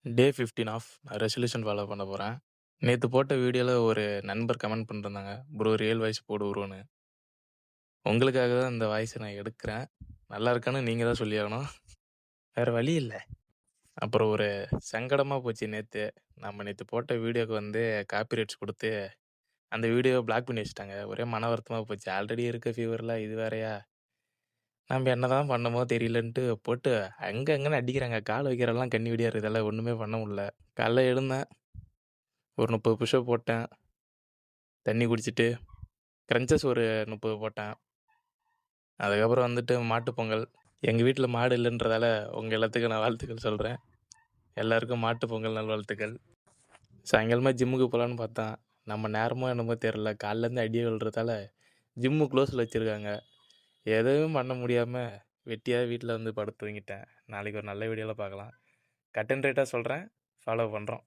டே 15 of நான் resolution follow பண்ண போறேன். நேத்து போட்ட வீடியோல ஒரு நண்பர் கமெண்ட் பண்ணிருந்தாங்க. ப்ரோ ரியல் வாய்ஸ் போடு ப்ரோன்னு. உங்களுக்காக தான் இந்த வாய்ஸ நான் எடுக்கிறேன். நல்லா இருக்கான்னு நீங்க தான் சொல்லியாகணும். வேற வழி இல்ல. அப்புறம் ஒரு சங்கடமா போச்சு நேத்து. நம்ம நேத்து போட்ட வீடியோக்கு காப்பிரைட்ஸ் குடுத்து, அந்த வீடியோவ பிளாக் பண்ணி வச்சுட்டாங்க. ஒரே மன வருத்தமா போச்சு. ஆல்ரெடி இருக்க ஃபீவர்ல இது வேறயா? நம்ம என்னதான் பண்ணமோ தெரியலன்ட்டு போட்டு அங்க அங்கன்னு அடிக்கிறாங்க. கால் வைக்கிறதெல்லாம் கண்ணி வெடியா இருக்குது. இதெல்லாம் ஒண்ணுமே பண்ண முடியல. காலைல எழுந்தேன். ஒரு 30 புஷ் அப் போட்டேன். தண்ணி குடிச்சிட்டு, கிரன்ச்சஸ் ஒரு 30 போட்டேன். அதுக்கப்புறம் மாட்டுப் பொங்கல். எங்க வீட்ல மாடு இல்லன்றதால, உங்க எல்லாத்துக்கும் நான் வாழ்த்துக்கள் சொல்றேன். எல்லாருக்கும் மாட்டுப் பொங்கல் நல்வாழ்த்துக்கள். சாயங்காலமா ஜிம்முக்கு போலான்னு பார்த்தேன். நம்ம நேரமோ என்னமோ தெரியல. காலைலேருந்து அடி விழுறதால, ஜிம்மு குளோஸ்ல வச்சிருக்காங்க. எதுவும் பண்ண முடியாம, வெட்டியா வீட்ல படுத்து தூங்கிட்டேன். நாளைக்கு ஒரு நல்ல வீடியோல பார்க்கலாம். கட் அண்ட் ரைட்டா சொல்றேன். ஃபாலோ பண்றோம்.